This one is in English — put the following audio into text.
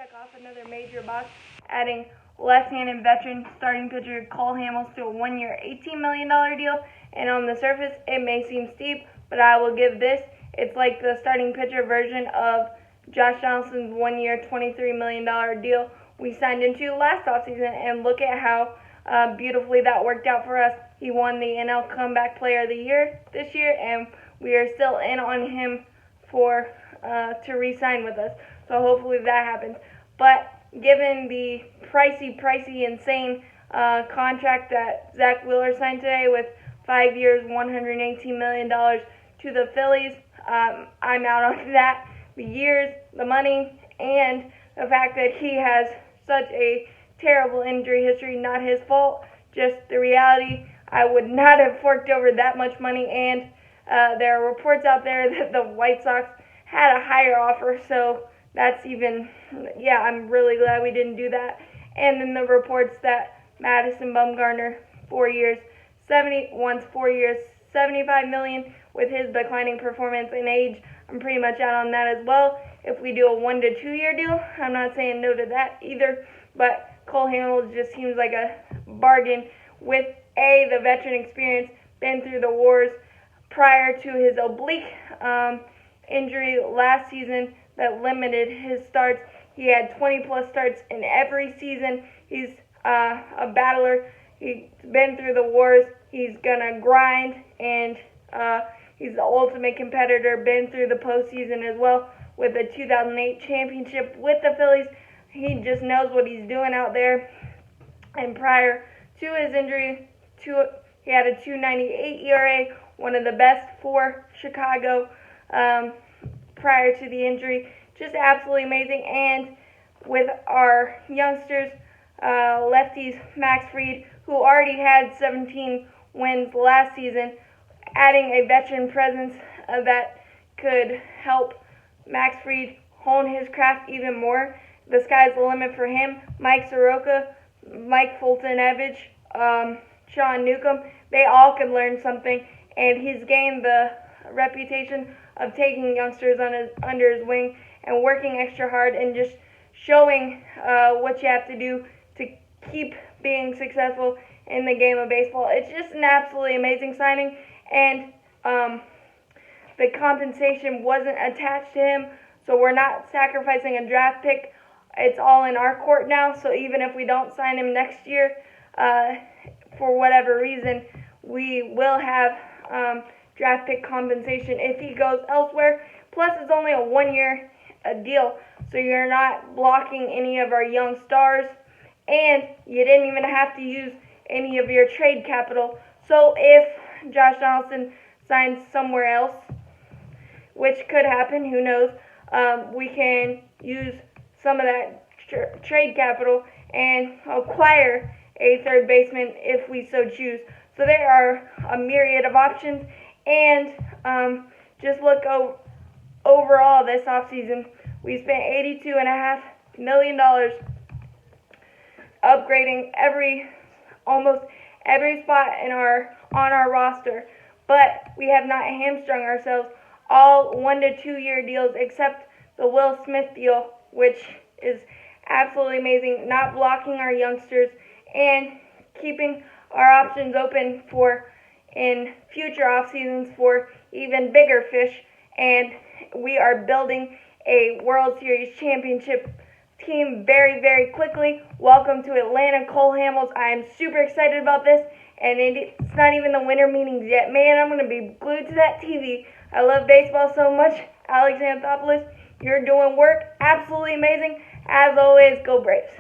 check off another major box, adding left-handed veteran starting pitcher Cole Hamels to a 1-year, $18 million deal. And on the surface, it may seem steep, but I will give this. It's like the starting pitcher version of Josh Donaldson's 1-year, $23 million deal we signed into last offseason. And look at how beautifully that worked out for us. He won the NL Comeback Player of the Year this year, and we are still in on him to re-sign with us. So hopefully that happens. But given the pricey, insane contract that Zach Wheeler signed today with 5 years, $118 million to the Phillies, I'm out on that. The years, the money, and the fact that he has such a terrible injury history, not his fault, just the reality. I would not have forked over that much money, and there are reports out there that the White Sox had a higher offer, so that's even, I'm really glad we didn't do that. And then the reports that Madison Bumgarner, 4 years, 75 million with his declining performance and age. I'm pretty much out on that as well. If we do a 1 to 2 year deal, I'm not saying no to that either, but Cole Hamels just seems like a bargain with the veteran experience, been through the wars prior to his oblique injury last season that limited his starts. He had 20 plus starts in every season. He's a battler. He's been through the wars. He's gonna grind, and he's the ultimate competitor. Been through the postseason as well with the 2008 championship with the Phillies. He just knows what he's doing out there. And prior to his injury, he had a 2.98 ERA, one of the best for Chicago prior to the injury. Just absolutely amazing. And with our youngsters, lefties, Max Fried, who already had 17 wins last season, adding a veteran presence that could help Max Fried hone his craft even more. The sky's the limit for him. Mike Soroka, Mike Fulton-Evich, Sean Newcomb, they all could learn something, and he's gained the reputation of taking youngsters under his wing and working extra hard and just showing what you have to do to keep being successful in the game of baseball. It's just an absolutely amazing signing, and the compensation wasn't attached to him, so we're not sacrificing a draft pick. It's all in our court now, so even if we don't sign him next year, for whatever reason, we will have draft pick compensation if he goes elsewhere. Plus, it's only a 1-year deal, so you're not blocking any of our young stars, and you didn't even have to use any of your trade capital. So if Josh Donaldson signs somewhere else, which could happen, who knows, we can use some of that trade capital and acquire a third baseman if we so choose. So there are a myriad of options, and just look overall this offseason, we spent $82.5 million upgrading almost every spot on our roster, but we have not hamstrung ourselves. All 1 to 2 year deals except the Will Smith deal, which is absolutely amazing, not blocking our youngsters and keeping our options open for in future off seasons for even bigger fish. And we are building a World Series championship team very, very quickly. Welcome to Atlanta, Cole Hamels. I am super excited about this, and it's not even the winter meetings yet. Man, I'm going to be glued to that TV. I love baseball so much. Alex Anthopoulos, you're doing work absolutely amazing. As always, go Braves.